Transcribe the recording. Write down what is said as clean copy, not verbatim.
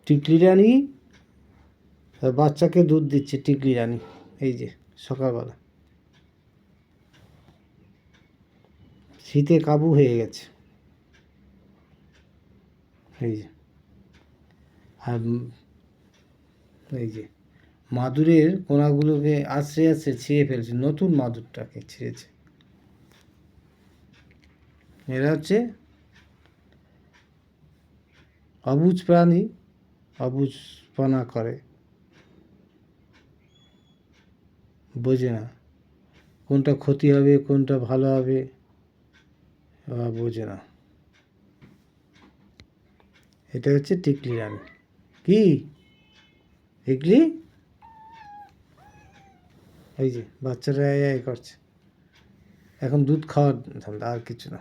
টিকলি রানী বাচ্চাকে দুধ দিচ্ছে, টিকলি রানী। এই যে সকালবেলা, শীতে কাবু হয়ে গেছে। এই যে, আর এই যে মাদুরের কোনাগুলোকে আছড়ে আছড়ে ছিঁড়ে ফেলছে, নতুন মাদুরটাকে ছিঁড়েছে। এরা হচ্ছে অবুঝ প্রাণী, অবুঝপনা করে, বোঝে না কোনটা ক্ষতি হবে কোনটা ভালো হবে, বোঝে না। এটা হচ্ছে টিকলি রানী। কি টিকলি? এই যে বাচ্চারা করছে, এখন দুধ খাওয়ার ধান্দা, আর কিছু না।